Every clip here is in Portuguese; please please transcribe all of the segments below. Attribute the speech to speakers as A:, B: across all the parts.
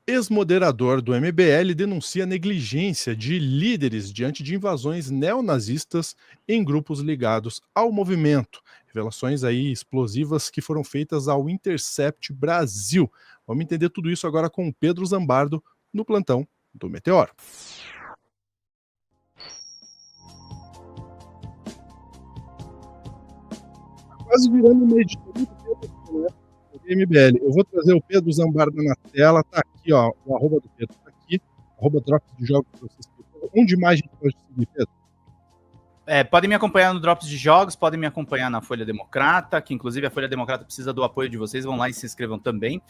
A: Ex-moderador do MBL denuncia negligência de líderes diante de invasões neonazistas em grupos ligados ao movimento. Revelações aí explosivas que foram feitas ao Intercept Brasil. Vamos entender tudo isso agora com o Pedro Zambardo no plantão do Meteoro. Quase virando uma editora do MBL. Eu vou trazer o Pedro Zambardo na tela. Tá aqui, ó, o arroba do Pedro tá aqui. Arroba Drops de Jogos para vocês. Onde mais a gente pode seguir, Pedro?
B: Podem me acompanhar no Drops de Jogos, podem me acompanhar na Folha Democrata, que inclusive a Folha Democrata precisa do apoio de vocês, vão lá e se inscrevam também.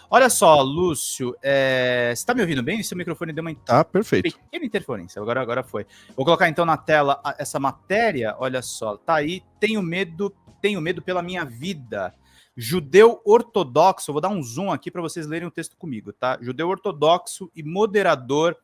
B: Olha só, Lúcio, você está me ouvindo bem? Seu microfone deu uma
A: perfeito.
B: Pequena interferência, agora foi. Vou colocar então na tela essa matéria, olha só, tá aí, tenho medo pela minha vida. Judeu ortodoxo, vou dar um zoom aqui para vocês lerem o texto comigo, tá? Judeu ortodoxo e moderador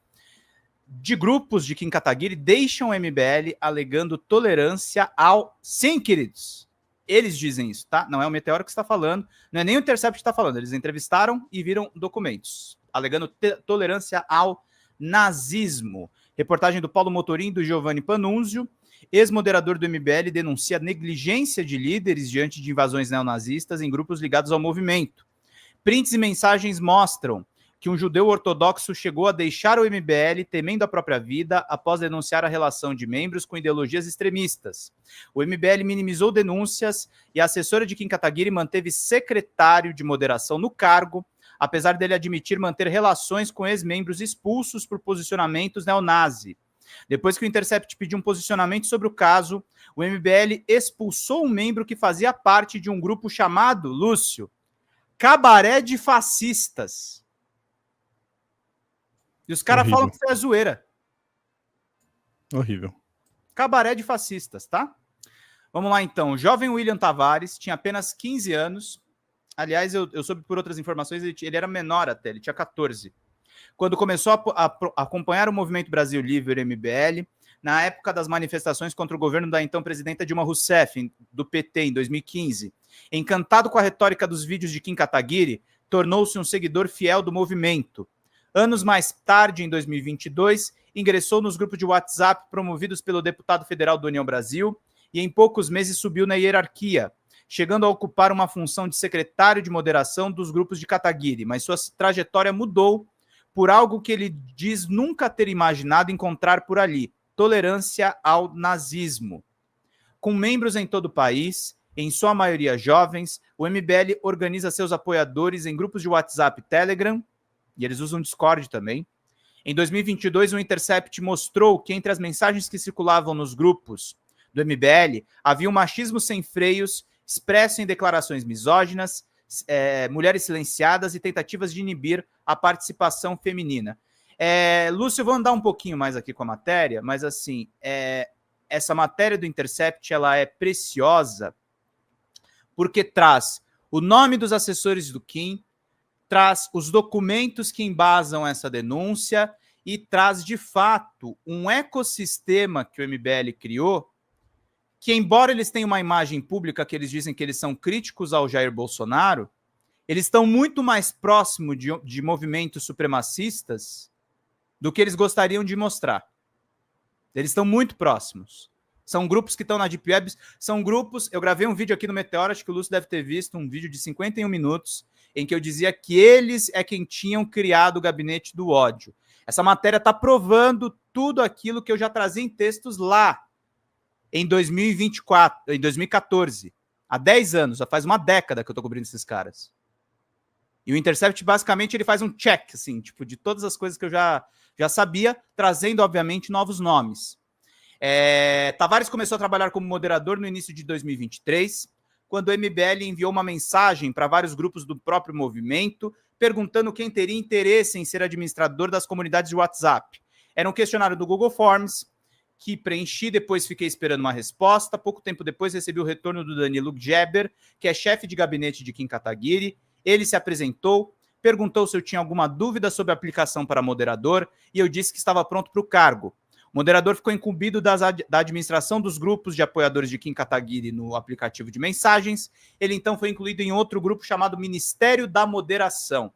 B: de grupos de Kim Kataguiri deixam o MBL alegando tolerância ao... Sim, queridos, eles dizem isso, tá? Não é o Meteoro que está falando, não é nem o Intercept que está falando, eles entrevistaram e viram documentos, alegando tolerância ao nazismo. Reportagem do Paulo Motorim e do Giovanni Panunzio. Ex-moderador do MBL denuncia negligência de líderes diante de invasões neonazistas em grupos ligados ao movimento. Prints e mensagens mostram que um judeu ortodoxo chegou a deixar o MBL temendo a própria vida após denunciar a relação de membros com ideologias extremistas. O MBL minimizou denúncias e a assessora de Kim Kataguiri manteve secretário de moderação no cargo, apesar dele admitir manter relações com ex-membros expulsos por posicionamentos neonazi. Depois que o Intercept pediu um posicionamento sobre o caso, o MBL expulsou um membro que fazia parte de um grupo chamado, Lúcio, Cabaré de Fascistas. E os caras falam que isso é zoeira.
A: Horrível.
B: Cabaré de Fascistas, tá? Vamos lá, então. O jovem William Tavares tinha apenas 15 anos. Aliás, eu soube por outras informações, ele era menor até, ele tinha 14. Quando começou a acompanhar o Movimento Brasil Livre, MBL, na época das manifestações contra o governo da então presidenta Dilma Rousseff, do PT, em 2015. Encantado com a retórica dos vídeos de Kim Kataguiri, tornou-se um seguidor fiel do movimento. Anos mais tarde, em 2022, ingressou nos grupos de WhatsApp promovidos pelo deputado federal do União Brasil e em poucos meses subiu na hierarquia, chegando a ocupar uma função de secretário de moderação dos grupos de Kataguiri, mas sua trajetória mudou por algo que ele diz nunca ter imaginado encontrar por ali, tolerância ao nazismo. Com membros em todo o país, em sua maioria jovens, o MBL organiza seus apoiadores em grupos de WhatsApp e Telegram, e eles usam Discord também. Em 2022, o Intercept mostrou que entre as mensagens que circulavam nos grupos do MBL, havia um machismo sem freios, expresso em declarações misóginas, mulheres silenciadas e tentativas de inibir a participação feminina. Lúcio, eu vou andar um pouquinho mais aqui com a matéria, mas assim, essa matéria do Intercept ela é preciosa porque traz o nome dos assessores do Kim, traz os documentos que embasam essa denúncia e traz, de fato, um ecossistema que o MBL criou, que, embora eles tenham uma imagem pública que eles dizem que eles são críticos ao Jair Bolsonaro, eles estão muito mais próximos de movimentos supremacistas do que eles gostariam de mostrar. Eles estão muito próximos. São grupos que estão na Deep Web, são grupos... Eu gravei um vídeo aqui no Meteoro, acho que o Lúcio deve ter visto, um vídeo de 51 minutos, em que eu dizia que eles é quem tinham criado o gabinete do ódio. Essa matéria está provando tudo aquilo que eu já trazia em textos lá, em 2014. Há 10 anos, já faz uma década que eu estou cobrindo esses caras. E o Intercept, basicamente, ele faz um check, assim, tipo, de todas as coisas que eu já sabia, trazendo, obviamente, novos nomes. Tavares começou a trabalhar como moderador no início de 2023, quando o MBL enviou uma mensagem para vários grupos do próprio movimento, perguntando quem teria interesse em ser administrador das comunidades de WhatsApp. Era um questionário do Google Forms, que preenchi, depois fiquei esperando uma resposta. Pouco tempo depois recebi o retorno do Danilo Geber, que é chefe de gabinete de Kim Kataguiri. Ele se apresentou, perguntou se eu tinha alguma dúvida sobre a aplicação para moderador e eu disse que estava pronto para o cargo. O moderador ficou incumbido da administração dos grupos de apoiadores de Kim Kataguiri no aplicativo de mensagens. Ele então foi incluído em outro grupo chamado Ministério da Moderação.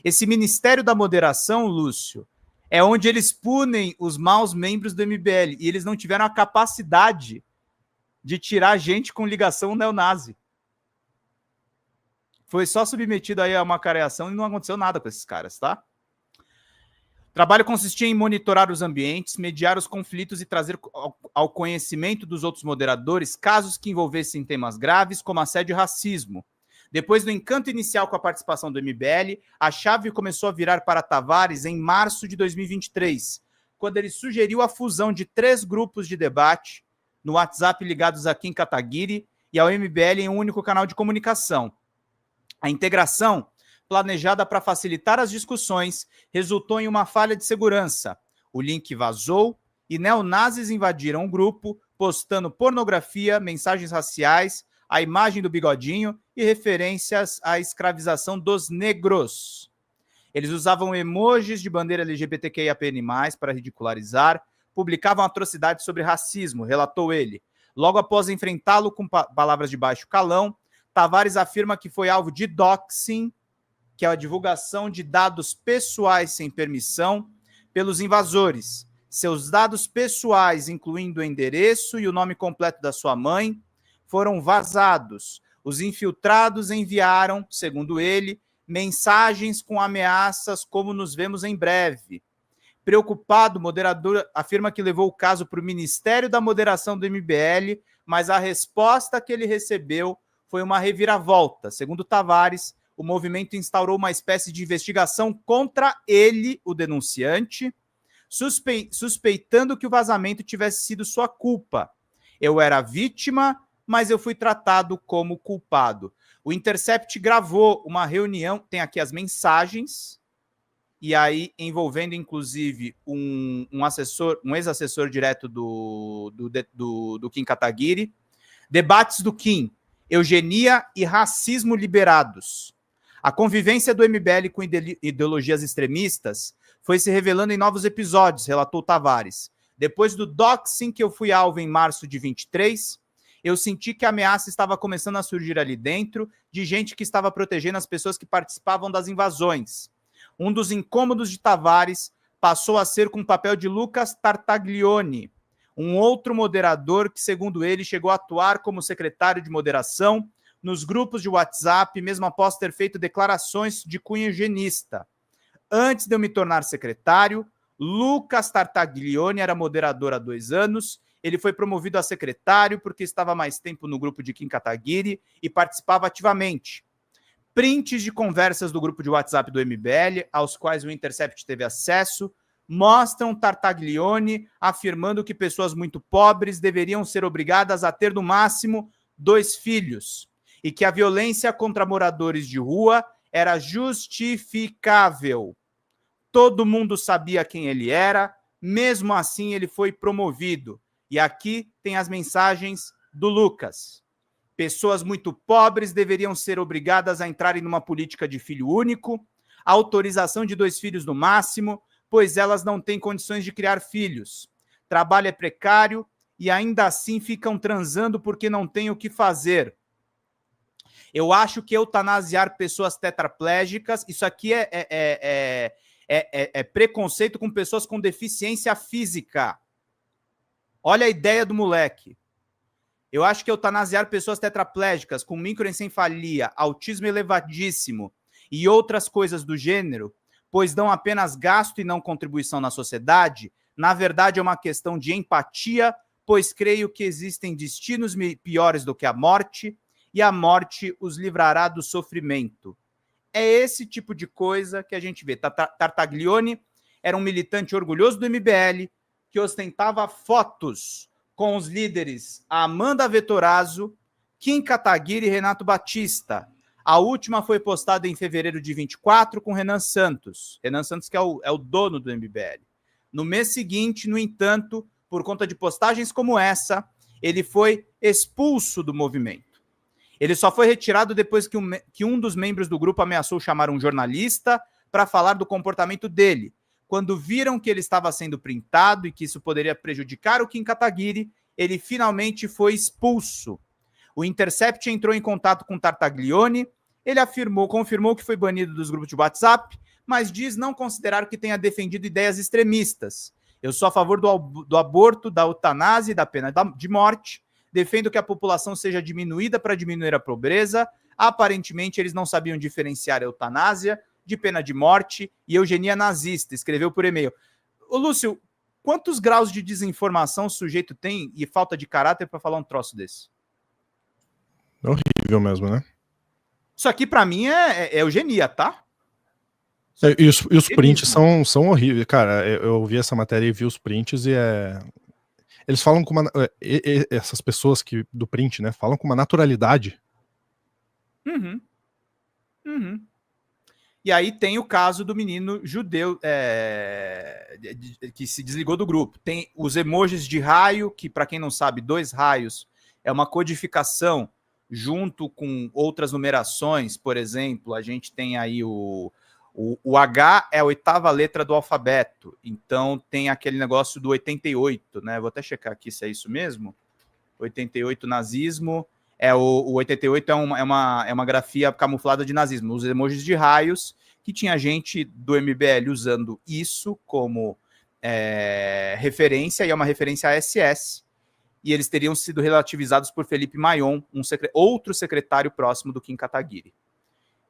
B: Esse Ministério da Moderação, Lúcio, é onde eles punem os maus membros do MBL, e eles não tiveram a capacidade de tirar gente com ligação neonazi. Foi só submetido aí a uma careação e não aconteceu nada com esses caras, tá? O trabalho consistia em monitorar os ambientes, mediar os conflitos e trazer ao conhecimento dos outros moderadores casos que envolvessem temas graves como assédio e racismo. Depois do encanto inicial com a participação do MBL, a chave começou a virar para Tavares em março de 2023, quando ele sugeriu a fusão de 3 grupos de debate no WhatsApp ligados a Kim Kataguiri e ao MBL em um único canal de comunicação. A integração, planejada para facilitar as discussões, resultou em uma falha de segurança. O link vazou e neonazis invadiram o grupo, postando pornografia, mensagens raciais, a imagem do bigodinho e referências à escravização dos negros. Eles usavam emojis de bandeira LGBTQIAPN+, para ridicularizar, publicavam atrocidades sobre racismo, relatou ele. Logo após enfrentá-lo com palavras de baixo calão, Tavares afirma que foi alvo de doxing, que é a divulgação de dados pessoais sem permissão, pelos invasores. Seus dados pessoais, incluindo o endereço e o nome completo da sua mãe, foram vazados. Os infiltrados enviaram, segundo ele, mensagens com ameaças como nos vemos em breve. Preocupado, o moderador afirma que levou o caso para o Ministério da Moderação do MBL, mas a resposta que ele recebeu foi uma reviravolta. Segundo Tavares, o movimento instaurou uma espécie de investigação contra ele, o denunciante, suspeitando que o vazamento tivesse sido sua culpa. Eu era vítima, mas eu fui tratado como culpado. O Intercept gravou uma reunião, tem aqui as mensagens, e aí envolvendo inclusive um ex-assessor direto do Kim Kataguiri. Debates do Kim, eugenia e racismo liberados. A convivência do MBL com ideologias extremistas foi se revelando em novos episódios, relatou Tavares. Depois do doxing que eu fui alvo em março de 23, eu senti que a ameaça estava começando a surgir ali dentro, de gente que estava protegendo as pessoas que participavam das invasões. Um dos incômodos de Tavares passou a ser com o papel de Lucas Tartaglione, um outro moderador que, segundo ele, chegou a atuar como secretário de moderação nos grupos de WhatsApp, mesmo após ter feito declarações de cunho eugenista. Antes de eu me tornar secretário, Lucas Tartaglione era moderador há 2 anos. Ele foi promovido a secretário porque estava mais tempo no grupo de Kim Kataguiri e participava ativamente. Prints de conversas do grupo de WhatsApp do MBL, aos quais o Intercept teve acesso, mostram Tartaglione afirmando que pessoas muito pobres deveriam ser obrigadas a ter, no máximo, 2 filhos, e que a violência contra moradores de rua era justificável. Todo mundo sabia quem ele era, mesmo assim ele foi promovido. E aqui tem as mensagens do Lucas. Pessoas muito pobres deveriam ser obrigadas a entrarem numa política de filho único, autorização de 2 filhos no máximo, pois elas não têm condições de criar filhos. Trabalho é precário e ainda assim ficam transando porque não têm o que fazer. Eu acho que eutanasiar pessoas tetraplégicas, isso aqui é preconceito com pessoas com deficiência física. Olha a ideia do moleque. Eu acho que eutanasiar pessoas tetraplégicas com microencefalia, autismo elevadíssimo e outras coisas do gênero, pois dão apenas gasto e não contribuição na sociedade, na verdade é uma questão de empatia, pois creio que existem destinos piores do que a morte, e a morte os livrará do sofrimento. É esse tipo de coisa que a gente vê. Tartaglione era um militante orgulhoso do MBL, que ostentava fotos com os líderes Amanda Vettorazzo, Kim Kataguiri e Renato Batista. A última foi postada em fevereiro de 24 com Renan Santos. Renan Santos que é o dono do MBL. No mês seguinte, no entanto, por conta de postagens como essa, ele foi expulso do movimento. Ele só foi retirado depois que um dos membros do grupo ameaçou chamar um jornalista para falar do comportamento dele. Quando viram que ele estava sendo printado e que isso poderia prejudicar o Kim Kataguiri, ele finalmente foi expulso. O Intercept entrou em contato com Tartaglione, ele confirmou que foi banido dos grupos de WhatsApp, mas diz não considerar que tenha defendido ideias extremistas. Eu sou a favor do aborto, da eutanásia e da pena de morte. Defendo que a população seja diminuída para diminuir a pobreza. Aparentemente, eles não sabiam diferenciar eutanásia de pena de morte e eugenia nazista. Escreveu por e-mail. Ô, Lúcio, quantos graus de desinformação o sujeito tem e falta de caráter para falar um troço desse?
A: Horrível mesmo, né?
B: Isso aqui, para mim, é eugenia, tá?
A: E os prints são horríveis. Cara, eu vi essa matéria e vi os prints e eles falam com uma... essas pessoas do print, né? Falam com uma naturalidade.
B: E aí tem o caso do menino judeu que se desligou do grupo. Tem os emojis de raio, que para quem não sabe, 2 raios é uma codificação junto com outras numerações. Por exemplo, a gente tem aí o H é a 8ª letra do alfabeto. Então tem aquele negócio do 88, né? Vou até checar aqui se é isso mesmo. 88 nazismo. O 88 é uma grafia camuflada de nazismo. Os emojis de raios, que tinha gente do MBL usando isso como referência, e é uma referência à SS. E eles teriam sido relativizados por Felipe Mayon, outro secretário próximo do Kim Kataguiri.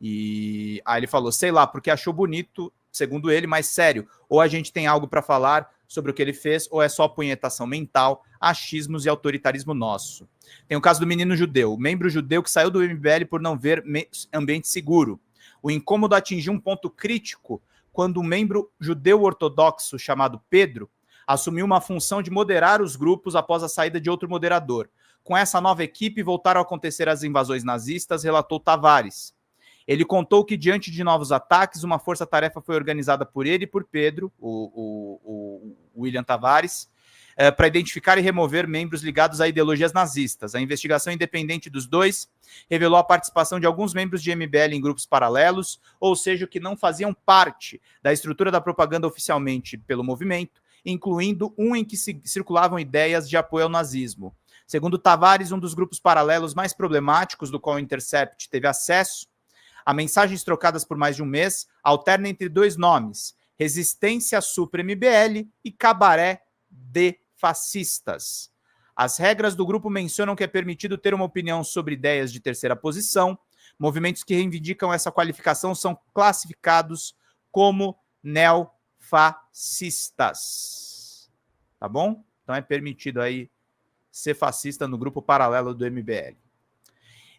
B: E aí ele falou, sei lá, porque achou bonito, segundo ele, mas sério, ou a gente tem algo para falar sobre o que ele fez, ou é só punhetação mental, achismos e autoritarismo nosso. Tem o caso do menino judeu, membro judeu que saiu do MBL por não ver ambiente seguro. O incômodo atingiu um ponto crítico quando um membro judeu ortodoxo chamado Pedro assumiu uma função de moderar os grupos após a saída de outro moderador. Com essa nova equipe, voltaram a acontecer as invasões nazistas, relatou Tavares. Ele contou que, diante de novos ataques, uma força-tarefa foi organizada por ele e por Pedro, o William Tavares, para identificar e remover membros ligados a ideologias nazistas. A investigação independente dos dois revelou a participação de alguns membros de MBL em grupos paralelos, ou seja, que não faziam parte da estrutura da propaganda oficialmente pelo movimento, incluindo um em que circulavam ideias de apoio ao nazismo. Segundo Tavares, um dos grupos paralelos mais problemáticos do qual o Intercept teve acesso, a mensagens trocadas por mais de um mês alterna entre 2 nomes, Resistência Supra MBL e Cabaré de Fascistas. As regras do grupo mencionam que é permitido ter uma opinião sobre ideias de terceira posição. Movimentos que reivindicam essa qualificação são classificados como neofascistas. Tá bom? Então é permitido aí ser fascista no grupo paralelo do MBL.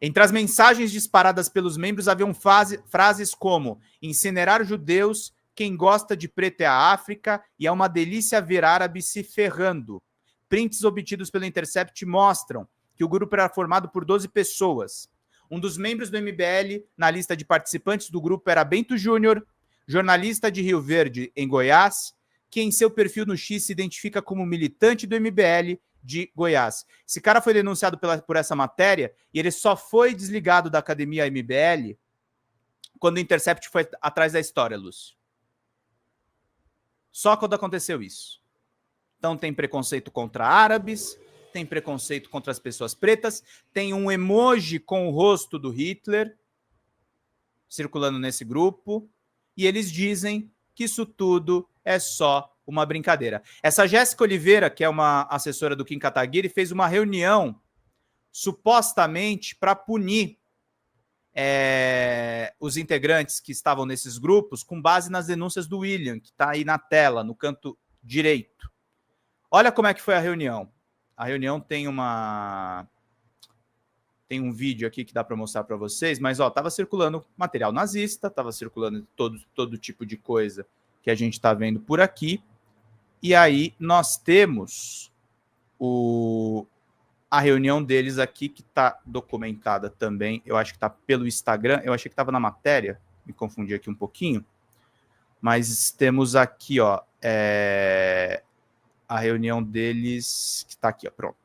B: Entre as mensagens disparadas pelos membros haviam frases como incinerar judeus, quem gosta de preto é a África e é uma delícia ver árabe se ferrando. Prints obtidos pelo Intercept mostram que o grupo era formado por 12 pessoas. Um dos membros do MBL na lista de participantes do grupo era Bento Júnior, jornalista de Rio Verde, em Goiás, que em seu perfil no X se identifica como militante do MBL de Goiás. Esse cara foi denunciado por essa matéria e ele só foi desligado da academia MBL quando o Intercept foi atrás da história, Lúcio. Só quando aconteceu isso. Então tem preconceito contra árabes, tem preconceito contra as pessoas pretas, tem um emoji com o rosto do Hitler circulando nesse grupo, e eles dizem que isso tudo é só uma brincadeira. Essa Jéssica Oliveira, que é uma assessora do Kim Kataguiri, fez uma reunião supostamente para punir os integrantes que estavam nesses grupos com base nas denúncias do William, que está aí na tela, no canto direito. Olha como é que foi a reunião. A reunião tem um vídeo aqui que dá para mostrar para vocês, mas estava circulando material nazista, estava circulando todo tipo de coisa que a gente está vendo por aqui. E aí nós temos a reunião deles aqui, que está documentada também. Eu acho que está pelo Instagram. Eu achei que estava na matéria. Me confundi aqui um pouquinho. Mas temos aqui, a reunião deles, que está aqui, pronto.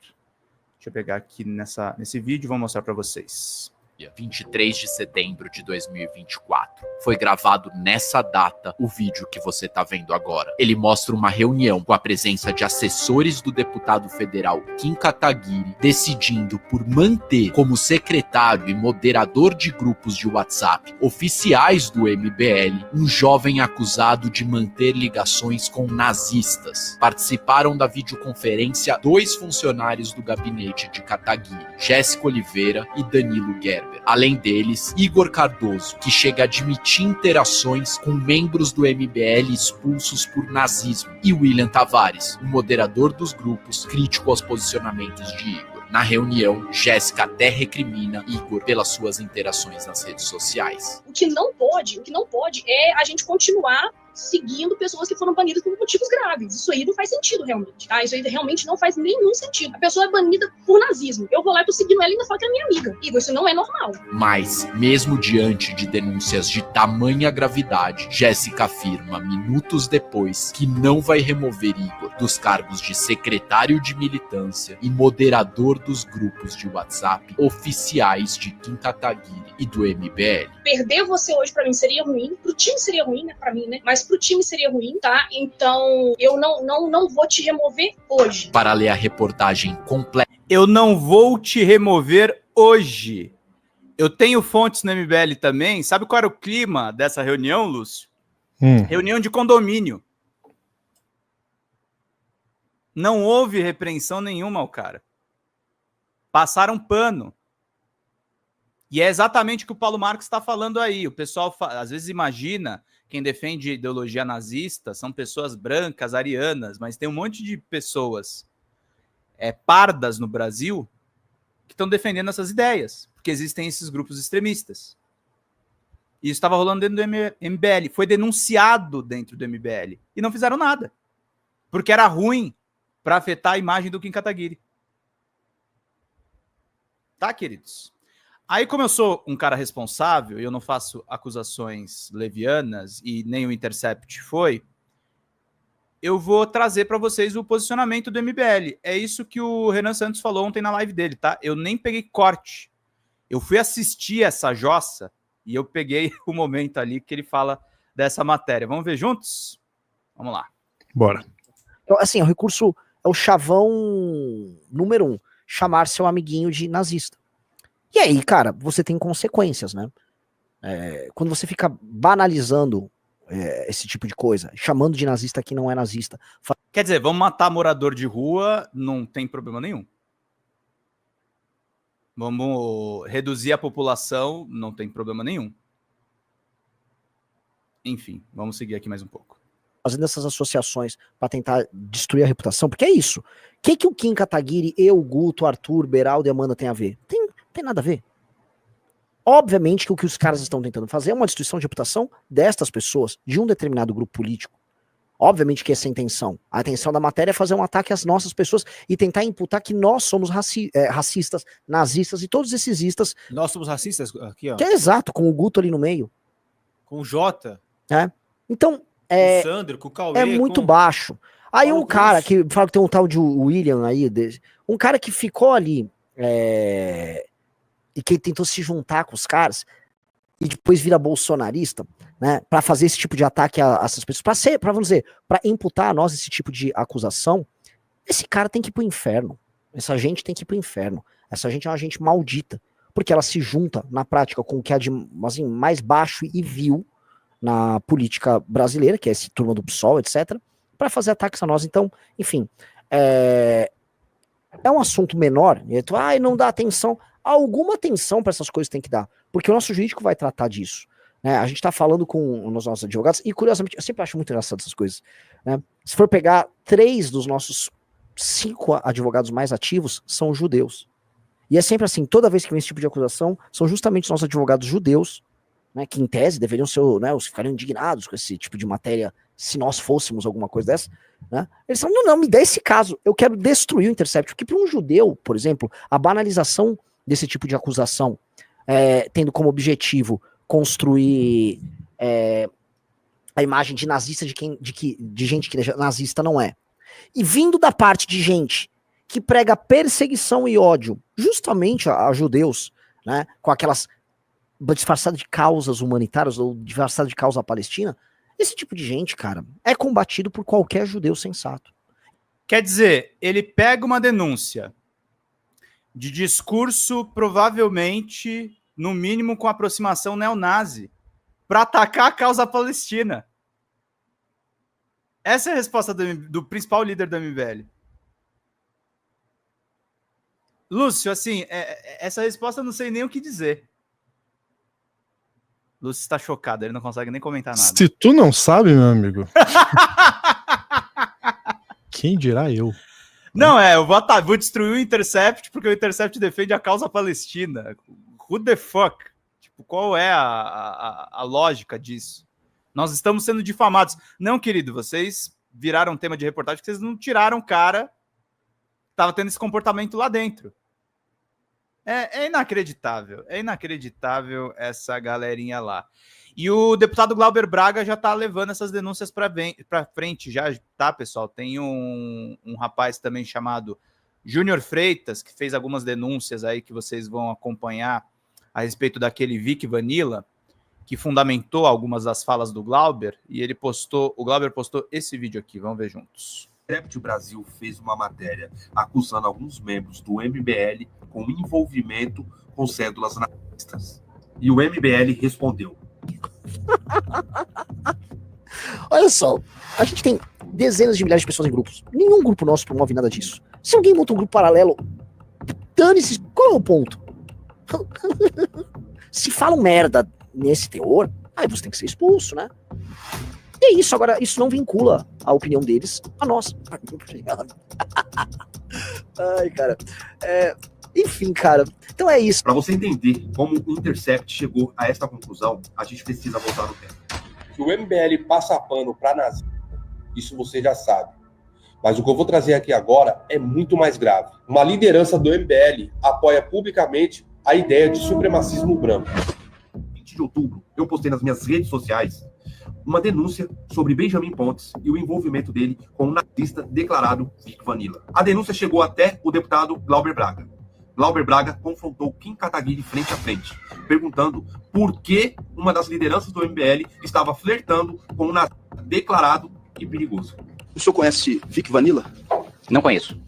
B: Deixa eu pegar aqui nesse vídeo e vou mostrar para vocês.
C: 23 de setembro de 2024. Foi gravado nessa data o vídeo que você tá vendo agora. Ele mostra uma reunião com a presença de assessores do deputado federal Kim Kataguiri, decidindo por manter como secretário e moderador de grupos de WhatsApp oficiais do MBL um jovem acusado de manter ligações com nazistas. Participaram da videoconferência 2 funcionários do gabinete de Kataguiri, Jéssica Oliveira e Danilo Gerber. Além deles, Igor Cardoso, que chega a admitir interações com membros do MBL expulsos por nazismo, e William Tavares, o moderador dos grupos crítico aos posicionamentos de Igor. Na reunião, Jéssica até recrimina Igor pelas suas interações nas redes sociais.
D: O que não pode é a gente continuar seguindo pessoas que foram banidas por motivos graves. Isso aí não faz sentido, realmente, tá? Isso aí realmente não faz nenhum sentido. A pessoa é banida por nazismo. Eu vou lá e tô seguindo ela e ainda falo que é minha amiga. Igor, isso não é normal.
C: Mas, mesmo diante de denúncias de tamanha gravidade, Jéssica afirma, minutos depois, que não vai remover Igor dos cargos de secretário de militância e moderador dos grupos de WhatsApp oficiais de Kim Kataguiri e do MBL.
D: Perder você hoje pra mim seria ruim, pro time seria ruim, né, pra mim, né? Mas pro time seria ruim, tá? Então, eu não vou te remover hoje.
C: Para ler a reportagem completa.
B: Eu não vou te remover hoje. Eu tenho fontes no MBL também. Sabe qual era o clima dessa reunião, Lúcio? Reunião de condomínio. Não houve repreensão nenhuma ao cara. Passaram pano. E é exatamente o que o Paulo Marques está falando aí. O pessoal às vezes imagina quem defende ideologia nazista são pessoas brancas, arianas, mas tem um monte de pessoas pardas no Brasil que estão defendendo essas ideias, porque existem esses grupos extremistas. E isso estava rolando dentro do MBL. Foi denunciado dentro do MBL. E não fizeram nada. Porque era ruim para afetar a imagem do Kim Kataguiri. Tá, queridos? Aí, como eu sou um cara responsável e eu não faço acusações levianas e nem o Intercept foi, eu vou trazer para vocês o posicionamento do MBL. É isso que o Renan Santos falou ontem na live dele, tá? Eu nem peguei corte. Eu fui assistir essa jossa e eu peguei o momento ali que ele fala dessa matéria. Vamos ver juntos? Vamos lá.
A: Bora.
E: Então, assim, o recurso é o chavão número 1. Chamar seu amiguinho de nazista. E aí, cara, você tem consequências, né? Quando você fica banalizando esse tipo de coisa, chamando de nazista que não é nazista.
B: Quer dizer, vamos matar morador de rua, não tem problema nenhum. Vamos reduzir a população, não tem problema nenhum. Enfim, vamos seguir aqui mais um pouco.
E: Fazendo essas associações para tentar destruir a reputação, porque é isso. O que o Kim Kataguiri, eu, Guto, Arthur, Beraldo e Amanda tem a ver? Tem nada a ver. Obviamente que o que os caras estão tentando fazer é uma destruição de reputação destas pessoas, de um determinado grupo político. Obviamente que essa é a intenção. A intenção da matéria é fazer um ataque às nossas pessoas e tentar imputar que nós somos racistas, nazistas e todos esses istas.
F: Nós somos racistas aqui, ó.
E: Que é exato, com o Guto ali no meio.
F: Com o Jota.
E: Então,
F: com o Sandro, com o Cauê.
E: É muito baixo. Aí
F: Paulo
E: um cara
F: Cruz.
E: que fala que tem um tal de William aí, um cara que ficou ali e que tentou se juntar com os caras e depois vira bolsonarista, né, para fazer esse tipo de ataque a essas pessoas, vamos dizer, para imputar a nós esse tipo de acusação, esse cara tem que ir pro inferno. Essa gente tem que ir pro inferno. Essa gente é uma gente maldita, porque ela se junta na prática com o que é de assim, mais baixo e vil na política brasileira, que é esse turma do PSOL, etc., para fazer ataques a nós. Então, enfim, é um assunto menor, e não dá atenção. Alguma atenção para essas coisas tem que dar, porque o nosso jurídico vai tratar disso. Né? A gente está falando com os nossos advogados, e curiosamente, eu sempre acho muito engraçado essas coisas. Né? Se for pegar 3 dos nossos 5 advogados mais ativos, são judeus. E é sempre assim, toda vez que vem esse tipo de acusação, são justamente os nossos advogados judeus, né, que em tese deveriam ser, né, os ficariam indignados com esse tipo de matéria, se nós fôssemos alguma coisa dessa, né? Eles falam, não, me dá esse caso, eu quero destruir o Intercept, porque para um judeu, por exemplo, a banalização desse tipo de acusação, tendo como objetivo construir a imagem de nazista de gente que nazista não é, e vindo da parte de gente que prega perseguição e ódio justamente a judeus, né, com aquelas disfarçado de causas humanitárias ou disfarçado de causa palestina, esse tipo de gente, cara, é combatido por qualquer judeu sensato.
B: Quer dizer, ele pega uma denúncia de discurso provavelmente, no mínimo, com aproximação neonazi, para atacar a causa palestina. Essa é a resposta do principal líder do MBL. Lúcio, assim, essa resposta eu não sei nem o que dizer. Lúcio está chocado, ele não consegue nem comentar nada.
A: Se tu não sabe, meu amigo, quem dirá eu?
B: Não, eu vou destruir o Intercept porque o Intercept defende a causa palestina. Who the fuck? Tipo, qual é a lógica disso? Nós estamos sendo difamados. Não, querido, vocês viraram tema de reportagem porque vocês não tiraram o cara que estava tendo esse comportamento lá dentro. É inacreditável. É inacreditável essa galerinha lá. E o deputado Glauber Braga já está levando essas denúncias para frente, já, tá, pessoal? Tem um rapaz também chamado Júnior Freitas, que fez algumas denúncias aí que vocês vão acompanhar a respeito daquele Vic Vanilla, que fundamentou algumas das falas do Glauber, e o Glauber postou esse vídeo aqui, vamos ver juntos.
G: O Intercept Brasil fez uma matéria acusando alguns membros do MBL com envolvimento com cédulas nazistas. E o MBL respondeu.
E: Olha só, a gente tem dezenas de milhares de pessoas em grupos. Nenhum grupo nosso promove nada disso. Se alguém monta um grupo paralelo, dane-se, qual é o ponto? Se falam merda nesse teor, aí você tem que ser expulso, né? E é isso, agora, isso não vincula a opinião deles a nossa. Ai, cara. Enfim, cara. Então é isso.
G: Para você entender como o Intercept chegou a esta conclusão, a gente precisa voltar no tempo.
H: Que o MBL passa pano para nazismo, isso você já sabe. Mas o que eu vou trazer aqui agora é muito mais grave. Uma liderança do MBL apoia publicamente a ideia de supremacismo branco.
G: 20 de outubro, eu postei nas minhas redes sociais uma denúncia sobre Benjamin Pontes e o envolvimento dele com um nazista declarado Vic Vanilla. A denúncia chegou até o deputado Glauber Braga. Glauber Braga confrontou Kim Kataguiri frente a frente, perguntando por que uma das lideranças do MBL estava flertando com um nazista declarado e perigoso.
I: O senhor conhece Vic Vanilla?
J: Não conheço.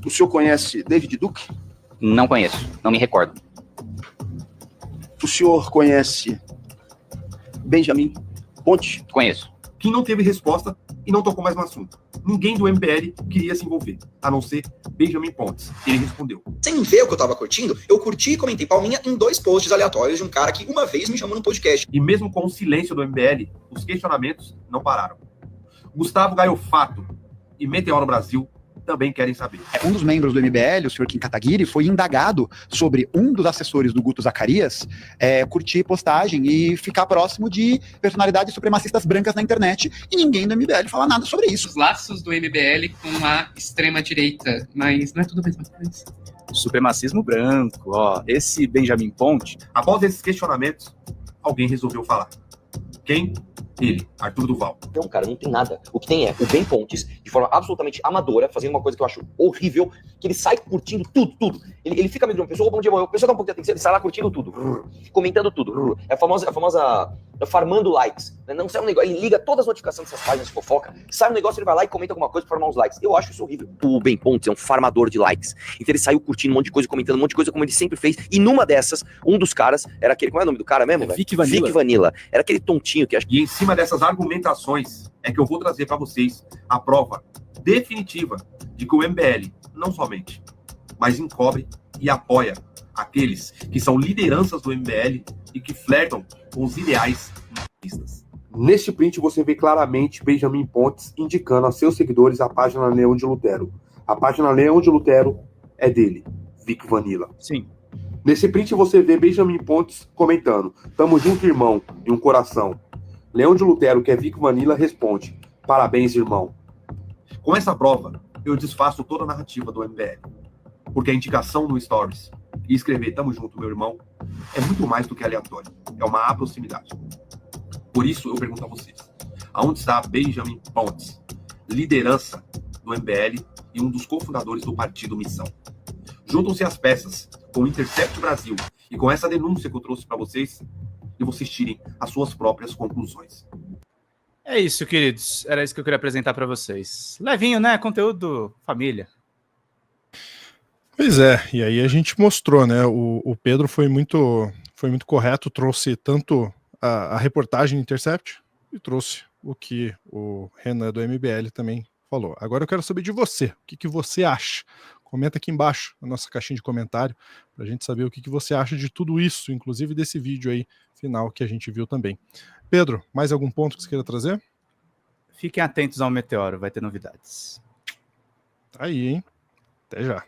I: O senhor conhece David Duke?
J: Não conheço. Não me recordo.
I: O senhor conhece Benjamin Pontes?
J: Conheço.
G: Kim não teve resposta e não tocou mais no assunto. Ninguém do MBL queria se envolver, a não ser Benjamin Pontes. Ele respondeu.
K: Sem ver o que eu tava curtindo, eu curti e comentei palminha em 2 posts aleatórios de um cara que uma vez me chamou num podcast.
G: E mesmo com o silêncio do MBL, os questionamentos não pararam. Gustavo Gaiofato e Meteoro Brasil também querem saber.
L: Um dos membros do MBL, o senhor Kim Kataguiri, foi indagado sobre um dos assessores do Guto Zacarias curtir postagem e ficar próximo de personalidades supremacistas brancas na internet, e ninguém do MBL fala nada sobre isso.
M: Os laços do MBL com a extrema-direita, mas não é tudo mesmo isso.
B: Supremacismo branco, ó, esse Benjamin Pontes.
G: Após esses questionamentos, alguém resolveu falar. Quem? Ele, Arthur Duval.
N: Não, cara, não tem nada. O que tem é o Ben Pontes, de forma absolutamente amadora, fazendo uma coisa que eu acho horrível, que ele sai curtindo tudo. Ele fica meio de uma pessoa, bom dia, a pessoa dá um pouco de atenção, ele sai lá curtindo tudo, comentando tudo. É a famosa farmando likes. Né? Não sai um negócio, ele liga todas as notificações dessas páginas de fofoca, sai um negócio, ele vai lá e comenta alguma coisa pra formar uns likes. Eu acho isso horrível. O Ben Pontes é um farmador de likes. Então ele saiu curtindo um monte de coisa, comentando um monte de coisa, como ele sempre fez. E numa dessas, um dos caras era aquele, como é o nome do cara mesmo?
B: Vic Vanilla.
N: Vic Vanilla. Era aquele tontinho que acho que...
G: E em cima dessas argumentações é que eu vou trazer para vocês a prova definitiva de que o MBL não somente, mas encobre e apoia aqueles que são lideranças do MBL e que flertam com os ideais nazistas.
H: Neste print você vê claramente Benjamin Pontes indicando a seus seguidores a página Leão de Lutero. A página Leão de Lutero é dele, Vic Vanilla.
B: Sim.
H: Nesse print você vê Benjamin Pontes comentando: "Tamo junto, irmão", e um coração. Leão de Lutero, que é Vic Vanilla, responde: "Parabéns, irmão".
G: Com essa prova, eu desfaço toda a narrativa do MBL. Porque a indicação no Stories e escrever "Tamo junto, meu irmão" é muito mais do que aleatório. É uma proximidade. Por isso, eu pergunto a vocês: aonde está Benjamin Pontes, liderança do MBL e um dos cofundadores do partido Missão? Juntam-se as peças com o Intercept Brasil E com essa denúncia que eu trouxe para vocês, e vocês tirem as suas próprias conclusões.
B: É isso, queridos. Era isso que eu queria apresentar para vocês. Levinho, né? Conteúdo família.
A: Pois é, e aí a gente mostrou, né? O Pedro foi muito correto, trouxe tanto a reportagem Intercept e trouxe o que o Renan do MBL também falou. Agora eu quero saber de você. O que você acha? Comenta aqui embaixo na nossa caixinha de comentário para a gente saber o que você acha de tudo isso, inclusive desse vídeo aí final que a gente viu também. Pedro, mais algum ponto que você queira trazer?
B: Fiquem atentos ao Meteoro, vai ter novidades.
A: Tá aí, hein? Até já.